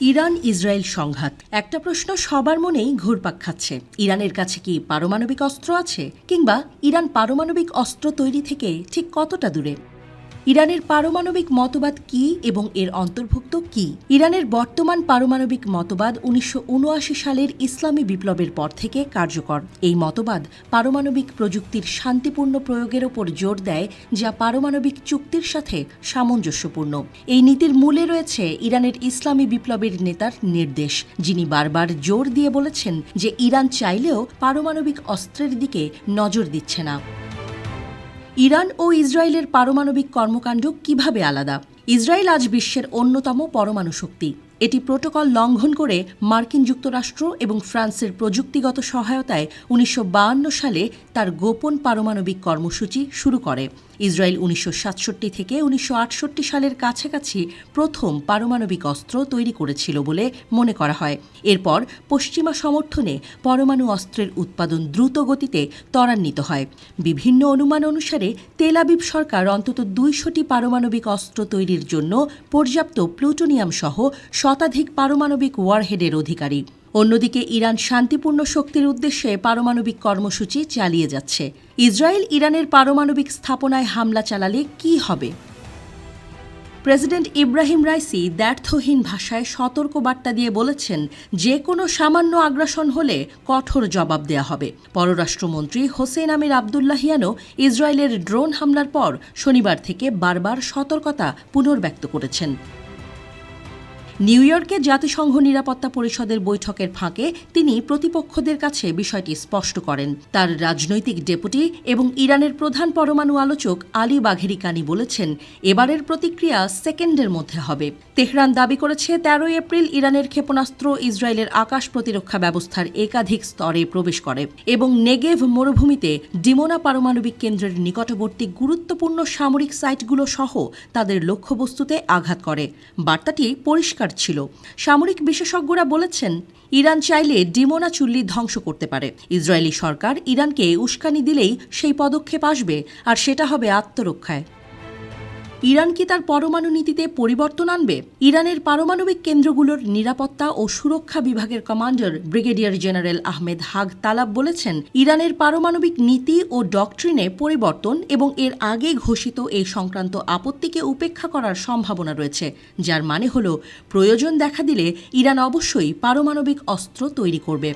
Iran Israel সংঘাত একটা প্রশ্ন সবার মনেই ঘুরপাক খাচ্ছে। ইরানের কাছে কি পারমাণবিক অস্ত্র আছে, কিংবা ইরান পারমাণবিক অস্ত্র তৈরি থেকে ঠিক কতটা দূরে? ইরানের পারমাণবিক মতবাদ কি এবং এর অন্তর্ভুক্ত কি? ইরানের বর্তমান পারমাণবিক মতবাদ ১৯৭৯ সালের ইসলামী বিপ্লবের পর থেকে কার্যকর। এই মতবাদ পারমাণবিক প্রযুক্তির শান্তিপূর্ণ প্রয়োগের ওপর জোর দেয়, যা পারমাণবিক চুক্তির সাথে সামঞ্জস্যপূর্ণ। এই নীতির মূলে রয়েছে ইরানের ইসলামী বিপ্লবের নেতার নির্দেশ, যিনি বারবার জোর দিয়ে বলেছেন যে ইরান চাইলেও পারমাণবিক অস্ত্রের দিকে নজর দিচ্ছে না। ইরান ও ইসরায়েলের পারমাণবিক কর্মকাণ্ড কিভাবে আলাদা? ইসরায়েল আজ বিশ্বের অন্যতম পরমাণু শক্তি। এটি প্রোটোকল লঙ্ঘন করে মার্কিন যুক্তরাষ্ট্র এবং ফ্রান্সের প্রযুক্তিগত সহায়তায় ১৯৫২ সালে তার গোপন পারমাণবিক কর্মসূচি শুরু করে। ইসরায়েল ১৯৬৭ থেকে ১৯৬৮ সালের কাছাকাছি প্রথম পারমাণবিক অস্ত্র তৈরি করেছিল বলে মনে করা হয়। এরপর পশ্চিমা সমর্থনে পরমাণু অস্ত্রের উৎপাদন দ্রুত গতিতে ত্বরান্বিত হয়। বিভিন্ন অনুমান অনুসারে তেল আবিব সরকার অন্তত ২০০টি পারমাণবিক অস্ত্র তৈরির জন্য পর্যাপ্ত প্লুটোনিয়াম সহ শতাধিক পারমাণবিক ওয়ারহেডের অধিকারী। অন্যদিকে ইরান শান্তিপূর্ণ শক্তির উদ্দেশ্যে পারমাণবিক কর্মসূচি চালিয়ে যাচ্ছে। ইসরায়েল ইরানের পারমাণবিক স্থাপনায় হামলা চালালে কি হবে? প্রেসিডেন্ট ইব্রাহিম রাইসি দ্ব্যর্থহীন ভাষায় সতর্ক বার্তা দিয়ে বলেছেন, যে কোনো সামান্য আগ্রাসন হলে কঠোর জবাব দেয়া হবে। পররাষ্ট্রমন্ত্রী হোসেন আমির আবদুল্লাহিয়ানও ইসরায়েলের ড্রোন হামলার পর শনিবার থেকে বারবার সতর্কতা পুনর্ব্যক্ত করেছেন। নিউ ইয়র্কে জাতিসংঘ নিরাপত্তা পরিষদের বৈঠকের ফাঁকে তিনি প্রতিপক্ষদের কাছে বিষয়টি স্পষ্ট করেন। তার রাজনৈতিক ডেপুটি এবং ইরানের প্রধান পরমাণু আলোচক আলী বাঘেরি কানি বলেছেন, এবারের প্রতিক্রিয়া সেকেন্ডের মধ্যে হবে। তেহরান দাবি করেছে ১৩ এপ্রিল ইরানের ক্ষেপণাস্ত্র ইসরায়েলের আকাশ প্রতিরক্ষা ব্যবস্থার একাধিক স্তরে প্রবেশ করে এবং নেগেভ মরুভূমিতে ডিমোনা পারমাণবিক কেন্দ্রের নিকটবর্তী গুরুত্বপূর্ণ সামরিক সাইটগুলো সহ তাদের লক্ষ্যবস্তুতে আঘাত করে। বার্তাটি পরিষ্কার ছিল। সামরিক বিশেষজ্ঞরা বলেছেন, ইরান চাইলে ডিমোনা চুল্লি ধ্বংস করতে পারে। ইসরায়েলি সরকার ইরানকে উস্কানি দিলেই সেই পদক্ষেপ আসবে, আর সেটা হবে আত্মরক্ষায়। ইরান কি তার পরমাণু নীতিতে পরিবর্তন আনবে? ইরানের পারমাণবিক কেন্দ্রগুলোর নিরাপত্তা ও সুরক্ষা বিভাগের কমান্ডার ব্রিগেডিয়ার জেনারেল আহমেদ হাগ তালাব বলেছেন, ইরানের পারমাণবিক নীতি ও ডকট্রিনে পরিবর্তন এবং এর আগে ঘোষিত এই সংক্রান্ত আপত্তিকে উপেক্ষা করার সম্ভাবনা রয়েছে, যার মানে হল প্রয়োজন দেখা দিলে ইরান অবশ্যই পারমাণবিক অস্ত্র তৈরি করবে।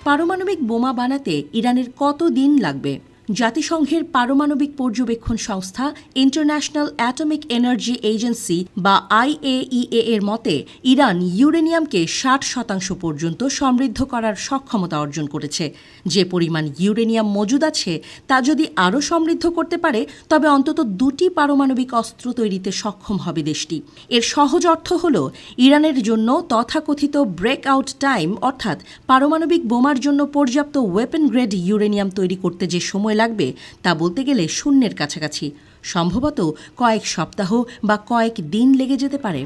পারমাণবিক বোমা বানাতে ইরানের কত দিন লাগবে? জাতিসংঘের পারমাণবিক পর্যবেক্ষণ সংস্থা ইন্টারন্যাশনাল অ্যাটমিক এনার্জি এজেন্সি বা IAEA এর মতে, ইরান ইউরেনিয়ামকে ৬০% পর্যন্ত সমৃদ্ধ করার সক্ষমতা অর্জন করেছে। যে পরিমাণ ইউরেনিয়াম মজুদ আছে তা যদি আরও সমৃদ্ধ করতে পারে, তবে অন্তত ২টি পারমাণবিক অস্ত্র তৈরিতে সক্ষম হবে দেশটি। এর সহজ অর্থ হল, ইরানের জন্য তথাকথিত ব্রেকআউট টাইম, অর্থাৎ পারমাণবিক বোমার জন্য পর্যাপ্ত ওয়েপন গ্রেড ইউরেনিয়াম তৈরি করতে যে সময় লাগবে তা বলতে গেলে শূন্যের কাছাকাছি। সম্ভবত কয়েক সপ্তাহ বা কয়েক দিন লেগে যেতে পারে।